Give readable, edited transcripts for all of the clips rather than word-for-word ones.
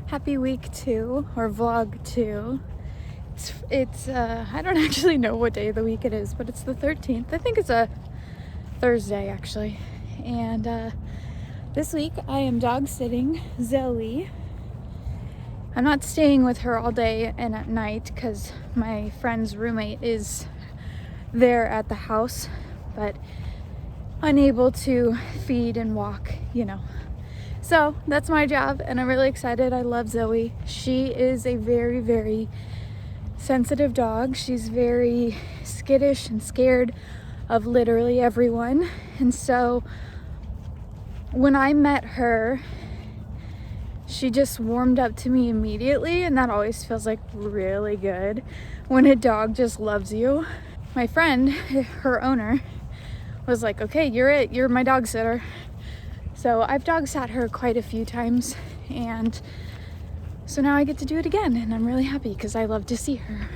Happy week 2 or vlog 2. It's I don't actually know what day of the week it is, but it's the 13th. I think it's a Thursday actually. And this week I am dog sitting Zoe. I'm not staying with her all day and at night because my friend's roommate is there at the house, but unable to feed and walk, So that's my job, and I'm really excited. I love Zoe. She is a very, very sensitive dog. She's very skittish and scared of literally everyone. And so when I met her, she just warmed up to me immediately, and that always feels like really good when a dog just loves you. My friend, her owner, was like, okay, you're it. You're my dog sitter. So I've dog sat her quite a few times, and so now I get to do it again, and I'm really happy because I love to see her.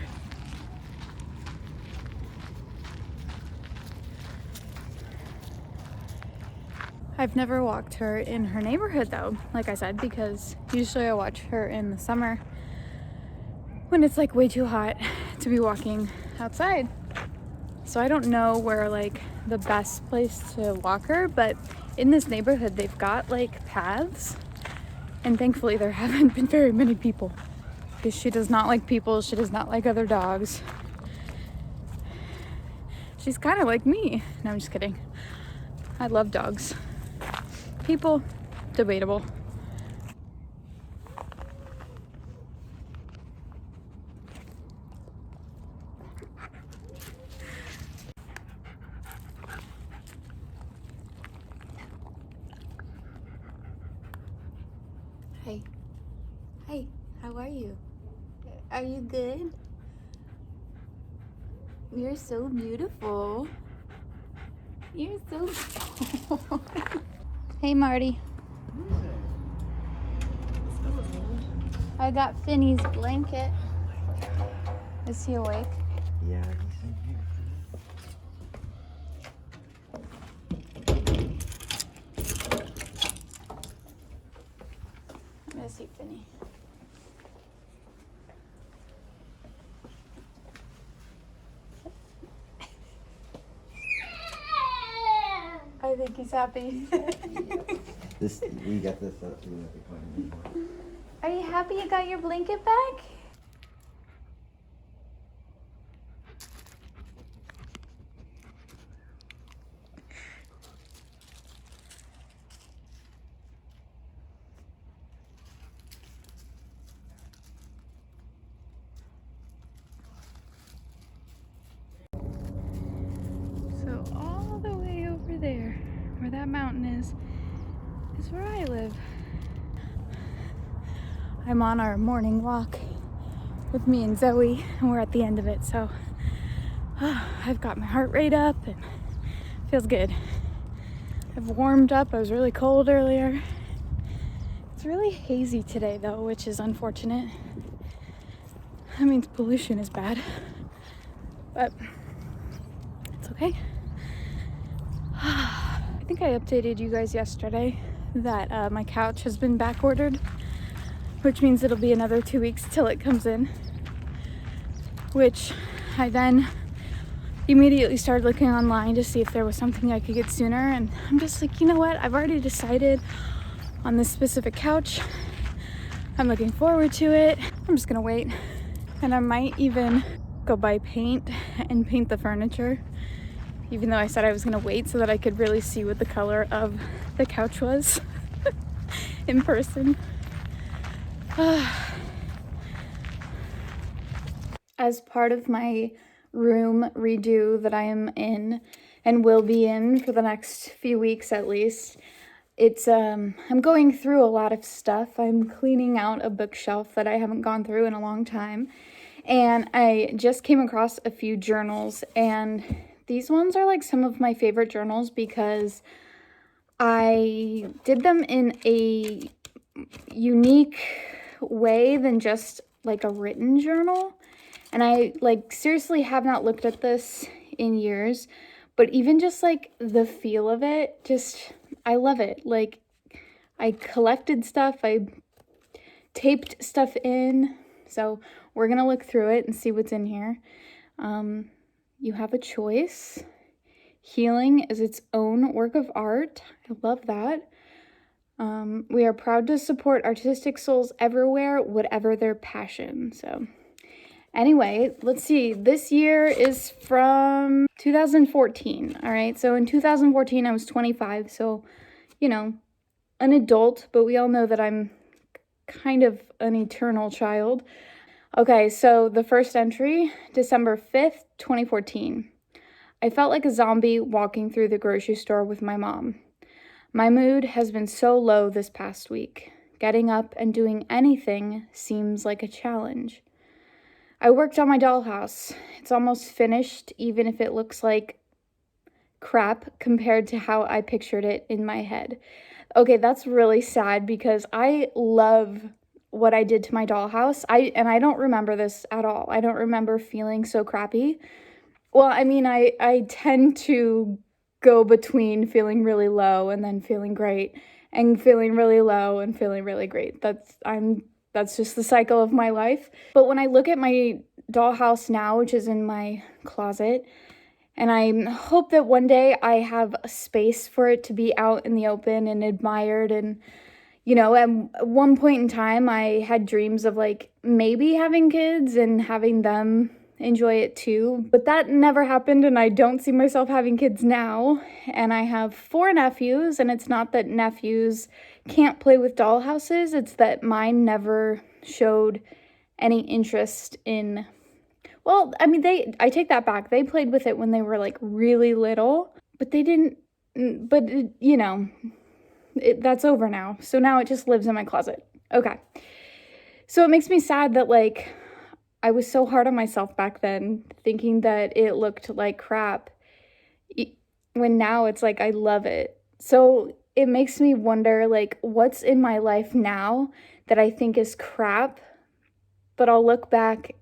I've never walked her in her neighborhood though, like I said, because usually I watch her in the summer when it's like way too hot to be walking outside. So I don't know where like the best place to walk her, but in this neighborhood they've got like paths, and thankfully there haven't been very many people because she does not like people. She does not like other dogs. She's kind of like me. No, I'm just kidding. I love dogs. People, debatable. Hey. Hey, how are you? Are you good? You're so beautiful. You're so beautiful. Hey, Marty. I got Finney's blanket. Is he awake? Yeah, he's in here. I'm gonna see Finney. I think he's happy. This we got this up to the corner. Are you happy you got your blanket back? So all the way over there, where that mountain is where I live. I'm on our morning walk with me and Zoe, and we're at the end of it, so I've got my heart rate up and feels good. I've warmed up. I was really cold earlier. It's really hazy today though, which is unfortunate. That means pollution is bad, but it's okay. I think I updated you guys yesterday that my couch has been back ordered, which means it'll be another 2 weeks till it comes in, which I then immediately started looking online to see if there was something I could get sooner, and I'm just like, you know what, I've already decided on this specific couch. I'm looking forward to it. I'm just gonna wait, and I might even go buy paint and paint the furniture, even though I said I was gonna wait so that I could really see what the color of the couch was in person. As part of my room redo that I am in and will be in for the next few weeks at least, it's I'm going through a lot of stuff. I'm cleaning out a bookshelf that I haven't gone through in a long time, and I just came across a few journals, and these ones are like some of my favorite journals because I did them in a unique way than just like a written journal. And I like seriously have not looked at this in years, but even just like the feel of it, I love it. Like, I collected stuff, I taped stuff in, so we're gonna look through it and see what's in here. You have a choice. Healing is its own work of art. I love that. We are proud to support artistic souls everywhere, whatever their passion. So anyway, let's see. This year is from 2014. All right. So in 2014, I was 25. So, an adult, but we all know that I'm kind of an eternal child. Okay. So the first entry, December 5th, 2014. I felt like a zombie walking through the grocery store with my mom. My mood has been so low this past week. Getting up and doing anything seems like a challenge. I worked on my dollhouse. It's almost finished, even if it looks like crap compared to how I pictured it in my head. Okay, that's really sad because I love what I did to my dollhouse. I don't remember this at all. I don't remember feeling so crappy. Well, I mean, I tend to go between feeling really low and then feeling great and feeling really low and feeling really great. That's just the cycle of my life. But when I look at my dollhouse now, which is in my closet, and I hope that one day I have a space for it to be out in the open and admired. And, at one point in time, I had dreams of like maybe having kids and having them enjoy it too, but that never happened, and I don't see myself having kids now. And I have 4 nephews, and it's not that nephews can't play with dollhouses, it's that mine never showed any interest in, well, I mean, I take that back. They played with it when they were like really little, but they didn't, but that's over now. So now it just lives in my closet. Okay. So it makes me sad that like I was so hard on myself back then, thinking that it looked like crap, when now it's like I love it. So it makes me wonder, like, what's in my life now that I think is crap, but I'll look back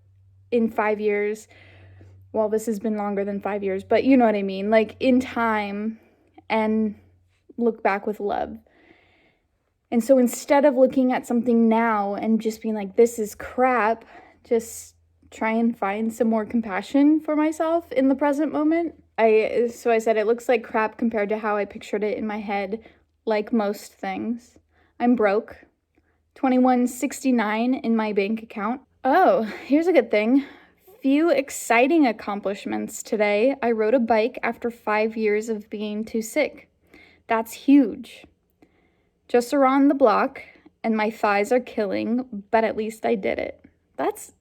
in 5 years. Well, this has been longer than 5 years, but you know what I mean, like in time, and look back with love. And so instead of looking at something now and just being like, this is crap, just try and find some more compassion for myself in the present moment. So I said it looks like crap compared to how I pictured it in my head, like most things. I'm broke. $21.69 in my bank account. Oh, here's a good thing. Few exciting accomplishments today. I rode a bike after 5 years of being too sick. That's huge. Just around the block, and my thighs are killing, but at least I did it.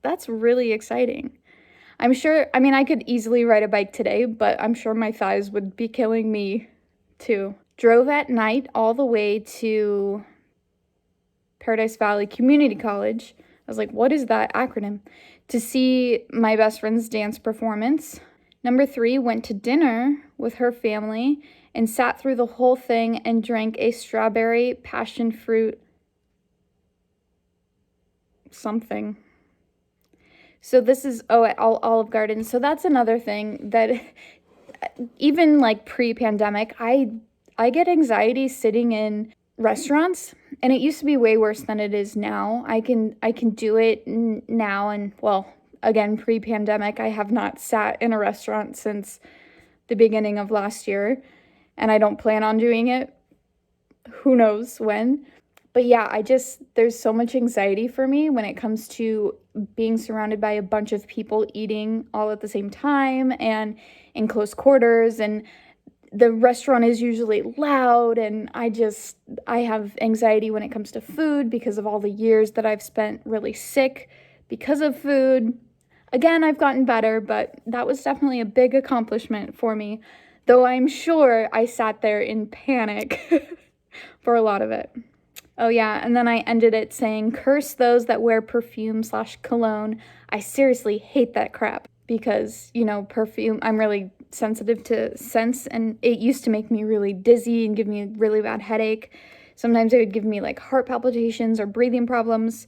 That's really exciting. I'm sure, I mean, I could easily ride a bike today, but I'm sure my thighs would be killing me too. Drove at night all the way to Paradise Valley Community College. I was like, what is that acronym? To see my best friend's dance performance. Number 3, went to dinner with her family and sat through the whole thing and drank a strawberry passion fruit something. So this is, at Olive Garden. So that's another thing that even like pre-pandemic, I get anxiety sitting in restaurants, and it used to be way worse than it is now. I can do it now, and well, again, pre-pandemic, I have not sat in a restaurant since the beginning of last year, and I don't plan on doing it. Who knows when? But yeah, there's so much anxiety for me when it comes to being surrounded by a bunch of people eating all at the same time and in close quarters, and the restaurant is usually loud, and I have anxiety when it comes to food because of all the years that I've spent really sick because of food. Again, I've gotten better, but that was definitely a big accomplishment for me, though I'm sure I sat there in panic for a lot of it. Oh yeah, and then I ended it saying, curse those that wear perfume/cologne. I seriously hate that crap because, perfume, I'm really sensitive to scents, and it used to make me really dizzy and give me a really bad headache. Sometimes it would give me like heart palpitations or breathing problems.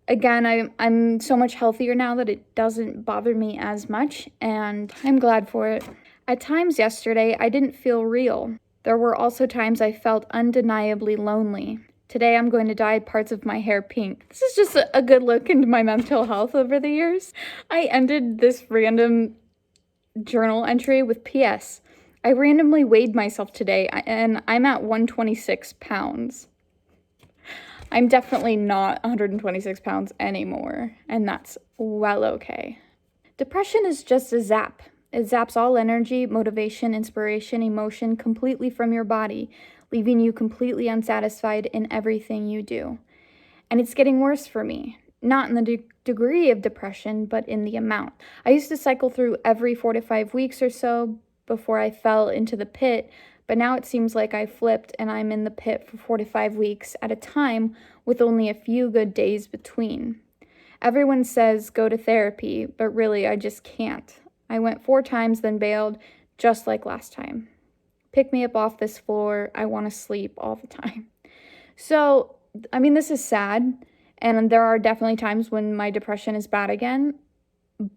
Again, I'm so much healthier now that it doesn't bother me as much, and I'm glad for it. At times yesterday, I didn't feel real. There were also times I felt undeniably lonely. Today I'm going to dye parts of my hair pink. This is just a good look into my mental health over the years. I ended this random journal entry with PS. I randomly weighed myself today and I'm at 126 pounds. I'm definitely not 126 pounds anymore, and that's well okay. Depression is just a zap. It zaps all energy, motivation, inspiration, emotion completely from your body, leaving you completely unsatisfied in everything you do. And it's getting worse for me. Not in the degree of depression, but in the amount. I used to cycle through every 4 to 5 weeks or so before I fell into the pit, but now it seems like I flipped and I'm in the pit for 4 to 5 weeks at a time with only a few good days between. Everyone says go to therapy, but really I just can't. I went 4 times, then bailed, just like last time. Pick me up off this floor. I want to sleep all the time. So, I mean, this is sad, and there are definitely times when my depression is bad again,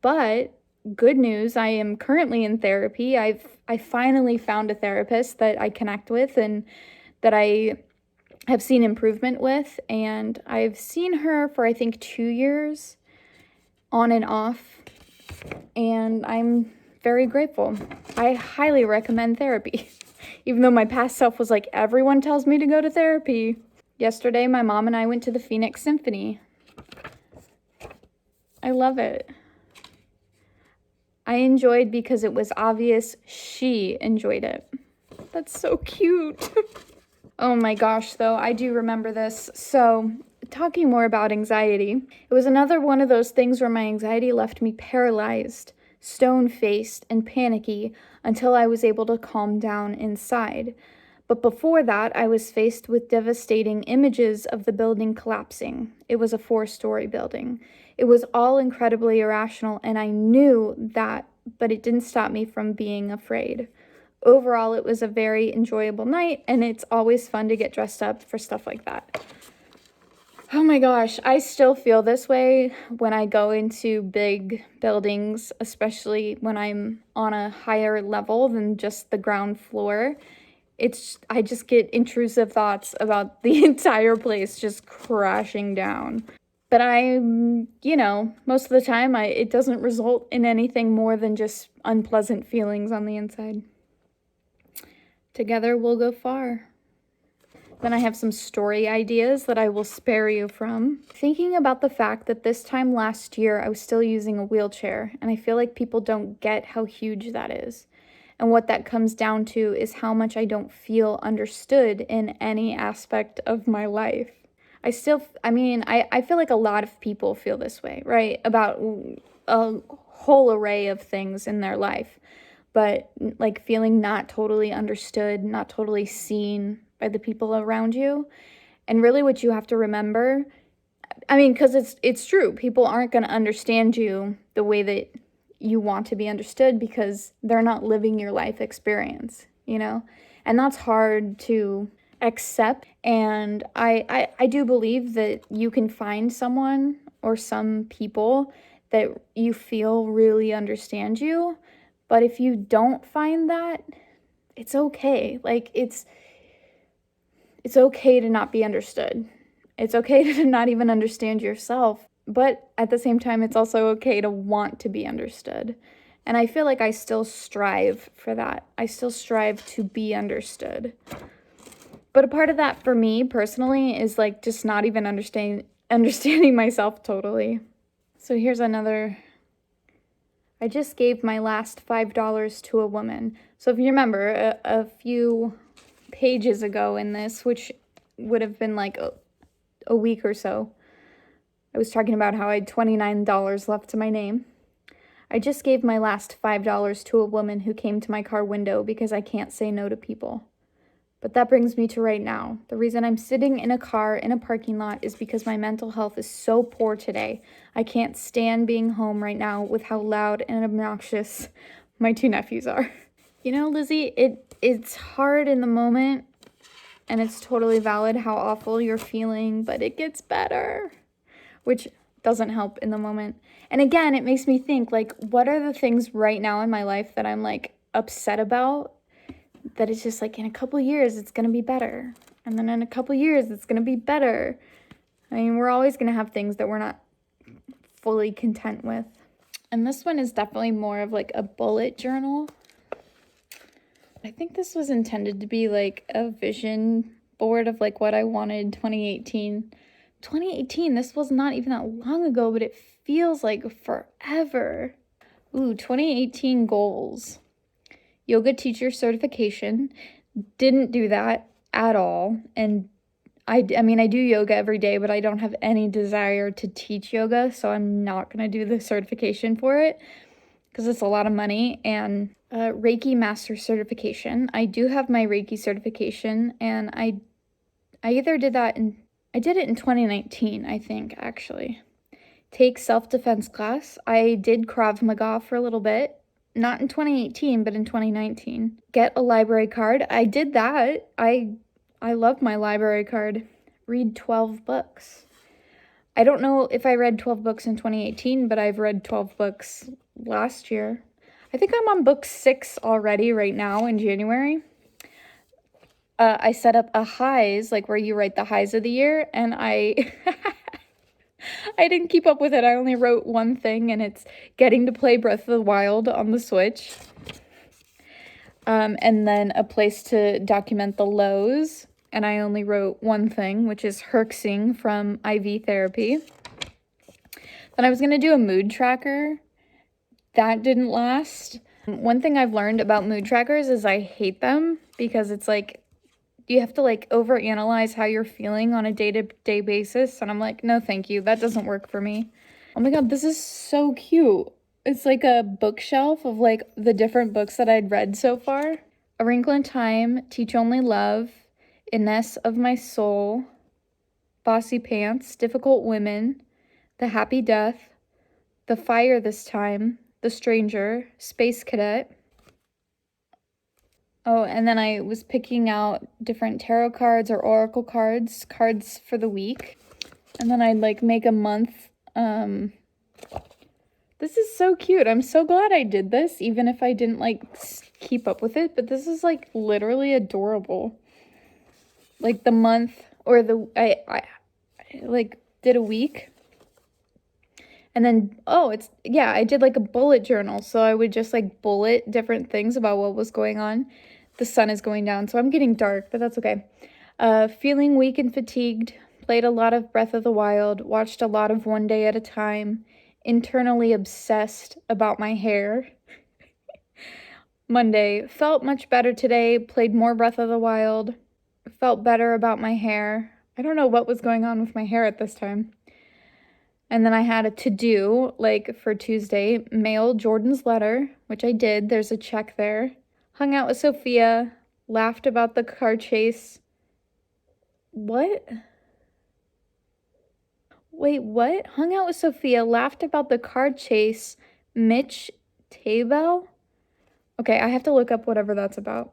but good news, I am currently in therapy. I finally found a therapist that I connect with and that I have seen improvement with, and I've seen her for I think 2 years on and off, and I'm very grateful. I highly recommend therapy. Even though my past self was like, everyone tells me to go to therapy. Yesterday, my mom and I went to the Phoenix Symphony. I love it. I enjoyed because it was obvious she enjoyed it. That's so cute. Oh my gosh, though, I do remember this. So, talking more about anxiety, it was another one of those things where my anxiety left me paralyzed, stone-faced, and panicky until I was able to calm down inside. But before that, I was faced with devastating images of the building collapsing. It was a 4-story building. It was all incredibly irrational, and I knew that, but it didn't stop me from being afraid. Overall, it was a very enjoyable night, and it's always fun to get dressed up for stuff like that. Oh my gosh, I still feel this way when I go into big buildings, especially when I'm on a higher level than just the ground floor. I just get intrusive thoughts about the entire place just crashing down. But most of the time, it doesn't result in anything more than just unpleasant feelings on the inside. Together we'll go far. Then I have some story ideas that I will spare you from. Thinking about the fact that this time last year I was still using a wheelchair, and I feel like people don't get how huge that is. And what that comes down to is how much I don't feel understood in any aspect of my life. I feel like a lot of people feel this way, right? About a whole array of things in their life. But like feeling not totally understood, not totally seen by the people around you. And really what you have to remember, because it's true, people aren't going to understand you the way that you want to be understood because they're not living your life experience, And that's hard to accept. And I do believe that you can find someone or some people that you feel really understand you. But if you don't find that, it's okay. Like, it's okay to not be understood. It's okay to not even understand yourself. But at the same time, it's also okay to want to be understood. And I feel like I still strive for that. I still strive to be understood. But a part of that for me personally is like just not even understanding myself totally. So here's another. I just gave my last $5 to a woman. So if you remember, a few pages ago in this, which would have been like a week or so, I was talking about how I had $29 left to my name. I just gave my last $5 to a woman who came to my car window because I can't say no to people. But that brings me to right now. The reason I'm sitting in a car in a parking lot is because my mental health is so poor today. I can't stand being home right now with how loud and obnoxious my 2 nephews are. Lizzie, it's hard in the moment, and it's totally valid how awful you're feeling, but it gets better, which doesn't help in the moment. And again, it makes me think, like, what are the things right now in my life that I'm, like, upset about that it's just like in a couple years it's going to be better. And then in a couple years it's going to be better. I mean, we're always going to have things that we're not fully content with. And this one is definitely more of like a bullet journal. I think this was intended to be like a vision board of like what I wanted 2018. 2018, this was not even that long ago, but it feels like forever. Ooh, 2018 goals. Yoga teacher certification. Didn't do that at all. And I mean, I do yoga every day, but I don't have any desire to teach yoga, so I'm not going to do the certification for it because it's a lot of money. And Reiki master certification. I do have my Reiki certification, and I either did that I did it in 2019, I think, actually. Take self-defense class. I did Krav Maga for a little bit. Not in 2018, but in 2019. Get a library card. I did that. I love my library card. Read 12 books. I don't know if I read 12 books in 2018, but I've read 12 books last year. I think I'm on book 6 already right now in January. I set up a highs, like where you write the highs of the year, and I didn't keep up with it. I only wrote one thing, and it's getting to play Breath of the Wild on the Switch. And then a place to document the lows. And I only wrote one thing, which is herxing from IV therapy. Then I was going to do a mood tracker. That didn't last. One thing I've learned about mood trackers is I hate them because it's like you have to like overanalyze how you're feeling on a day-to-day basis. And I'm like, no, thank you. That doesn't work for me. Oh my God, this is so cute. It's like a bookshelf of like the different books that I'd read so far. A Wrinkle in Time, Teach Only Love, Ines of My Soul, Bossy Pants, Difficult Women, The Happy Death, The Fire This Time, The Stranger, Space Cadet. Oh, and then I was picking out different tarot cards or oracle cards for the week. And then I'd like make a month. This is so cute. I'm so glad I did this, even if I didn't like keep up with it. But this is like literally adorable. Like the month or I like did a week. And then, I did like a bullet journal. So I would just like bullet different things about what was going on. The sun is going down, so I'm getting dark, but that's okay. Feeling weak and fatigued. Played a lot of Breath of the Wild. Watched a lot of One Day at a Time. Internally obsessed about my hair. Monday. Felt much better today. Played more Breath of the Wild. Felt better about my hair. I don't know what was going on with my hair at this time. And then I had a to-do, like for Tuesday, mail Jordan's letter, which I did. There's a check there. Hung out with Sophia. Laughed about the car chase. What? Wait, what? Hung out with Sophia. Laughed about the car chase. Mitch Tabell? Okay, I have to look up whatever that's about.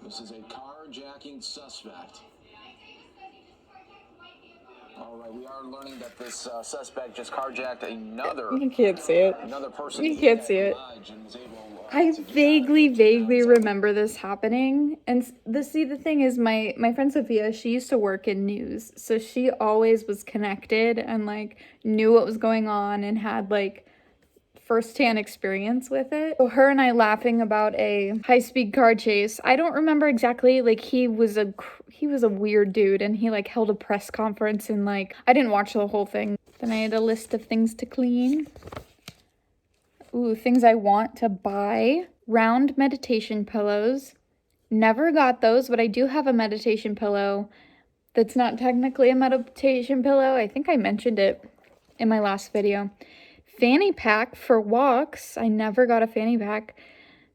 This is a carjacking suspect. All right, we are learning that this suspect just carjacked another. You can't see it. Another person. You can't see it. I vaguely remember this happening. And the thing is, my friend Sophia, she used to work in news. So she always was connected and like knew what was going on and had like firsthand experience with it. So her and I laughing about a high-speed car chase. I don't remember exactly, like he was a weird dude and he like held a press conference and like I didn't watch the whole thing. Then I had a list of things to clean. Ooh, things I want to buy. Round meditation pillows. Never got those, but I do have a meditation pillow that's not technically a meditation pillow. I think I mentioned it in my last video. Fanny pack for walks. I never got a fanny pack.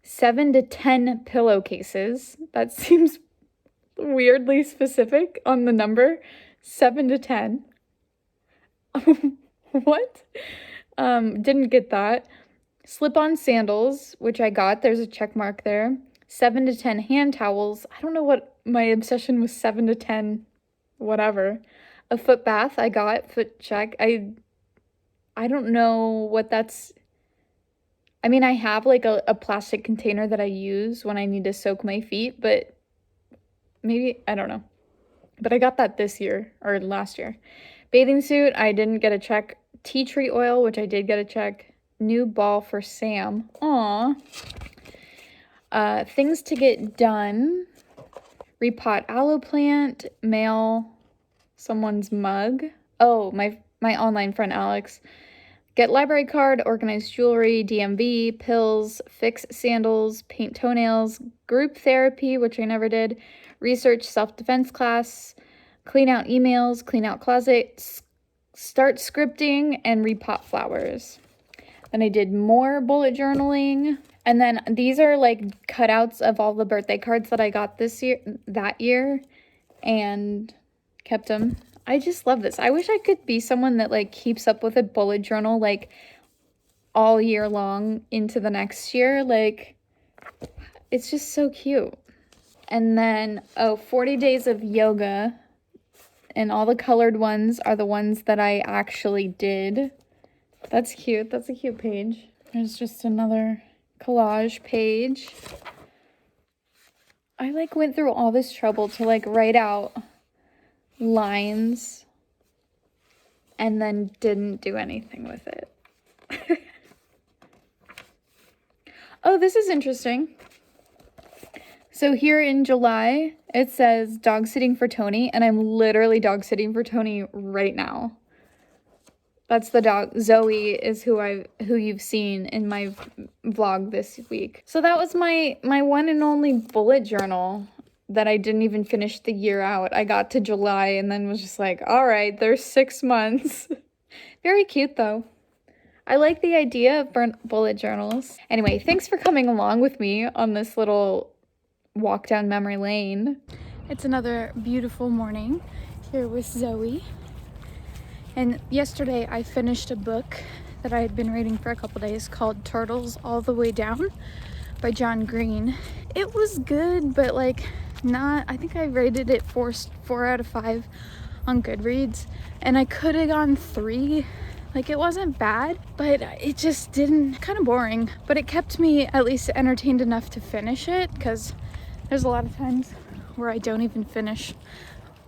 7 to 10 pillowcases. That seems weirdly specific on the number. 7 to 10. What? Didn't get that. Slip-on sandals, which I got. There's a check mark there. 7 to 10 hand towels. I don't know what my obsession was. 7 to 10 whatever. A foot bath I got. Foot check. I don't know what that's. I mean, I have like a plastic container that I use when I need to soak my feet, but maybe, I don't know. But I got that this year or last year. Bathing suit, I didn't get a check. Tea tree oil, which I did get a check. New ball for Sam. Aw. Things to get done. Repot aloe plant. Mail someone's mug. Oh, my online friend Alex. Get library card, organize jewelry, DMV, pills, fix sandals, paint toenails, group therapy, which I never did, research self-defense class, clean out emails, clean out closet, start scripting, and repot flowers. Then I did more bullet journaling. And then these are like cutouts of all the birthday cards that I got that year, and kept them. I just love this. I wish I could be someone that like keeps up with a bullet journal like all year long into the next year. Like, it's just so cute. And then, 40 days of yoga. And all the colored ones are the ones that I actually did. That's cute. That's a cute page. There's just another collage page. I like went through all this trouble to like write out lines and then didn't do anything with it. Oh, this is interesting. So here in July, it says dog sitting for Tony, and I'm literally dog sitting for Tony right now. That's the dog. Zoe is who you've seen in my vlog this week. So that was my one and only bullet journal that I didn't even finish the year out. I got to July and then was just like, all right, there's 6 months. Very cute though. I like the idea of bullet journals. Anyway, thanks for coming along with me on this little walk down memory lane. It's another beautiful morning here with Zoe. And yesterday I finished a book that I had been reading for a couple days called Turtles All the Way Down by John Green. It was good, but like I think I rated it 4 out of 5 on Goodreads, and I could have gone 3. Like, it wasn't bad, but it just didn't, kind of boring, but it kept me at least entertained enough to finish it, because there's a lot of times where I don't even finish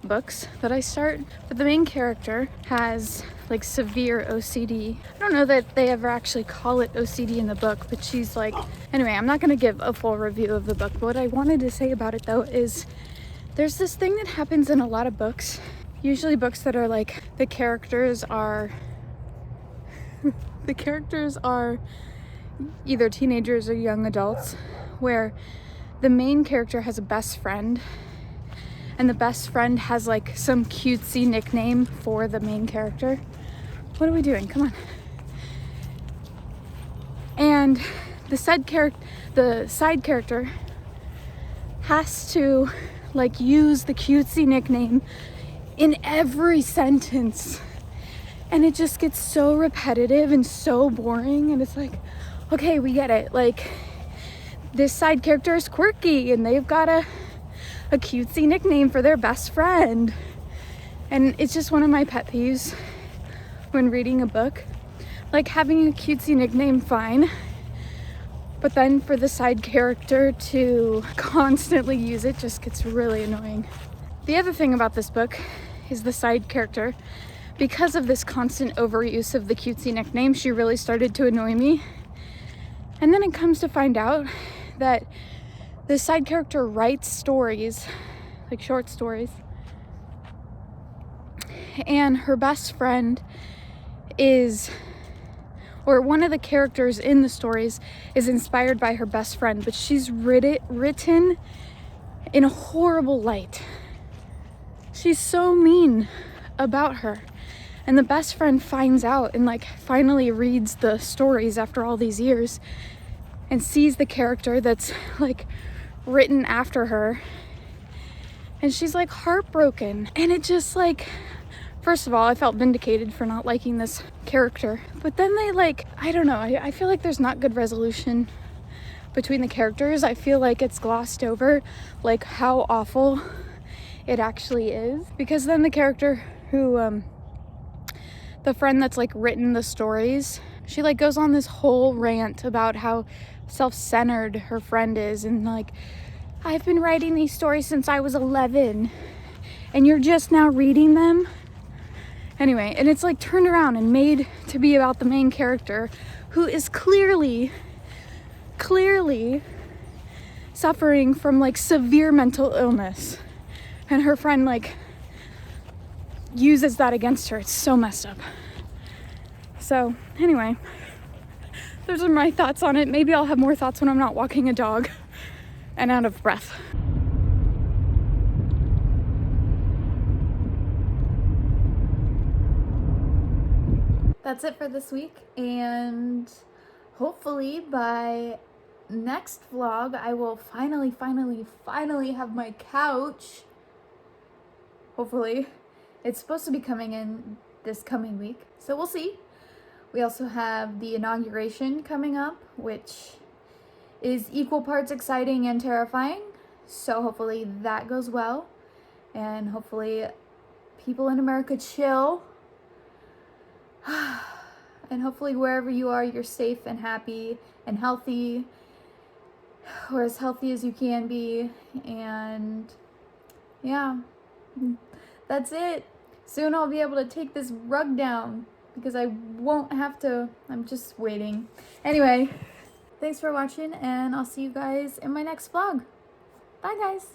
books that I start. But the main character has like severe OCD. I don't know that they ever actually call it OCD in the book, but she's like, anyway, I'm not going to give a full review of the book. But what I wanted to say about it though is there's this thing that happens in a lot of books, usually books that are like the characters are either teenagers or young adults, where the main character has a best friend, and the best friend has like some cutesy nickname for the main character. What are we doing? Come on. And the side character has to like use the cutesy nickname in every sentence. And it just gets so repetitive and so boring. And it's like, okay, we get it. Like, this side character is quirky and they've got a cutesy nickname for their best friend. And it's just one of my pet peeves when reading a book. Like, having a cutesy nickname, fine. But then for the side character to constantly use it just gets really annoying. The other thing about this book is the side character. Because of this constant overuse of the cutesy nickname, she really started to annoy me. And then it comes to find out that the side character writes stories, like short stories. And her best friend one of the characters in the stories is inspired by her best friend, but she's written in a horrible light. She's so mean about her. And the best friend finds out and like finally reads the stories after all these years and sees the character that's like written after her, and she's like heartbroken. And it just like, first of all, I felt vindicated for not liking this character, but then they like, I don't know, I feel like there's not good resolution between the characters. I feel like it's glossed over like how awful it actually is, because then the character who the friend that's like written the stories She like goes on this whole rant about how self-centered her friend is, and like, I've been writing these stories since I was 11 and you're just now reading them. Anyway, and it's like turned around and made to be about the main character, who is clearly suffering from like severe mental illness, and her friend like uses that against her. It's so messed up. So anyway, those are my thoughts on it. Maybe I'll have more thoughts when I'm not walking a dog and out of breath. That's it for this week, and hopefully by next vlog I will finally have my couch. Hopefully. It's supposed to be coming in this coming week, so we'll see. We also have the inauguration coming up, which is equal parts exciting and terrifying, so hopefully that goes well, and hopefully people in America chill. And hopefully wherever you are, you're safe and happy and healthy, or as healthy as you can be. And yeah, that's it. Soon I'll be able to take this rug down because I won't have to. I'm just waiting. Anyway, thanks for watching, and I'll see you guys in my next vlog. Bye guys.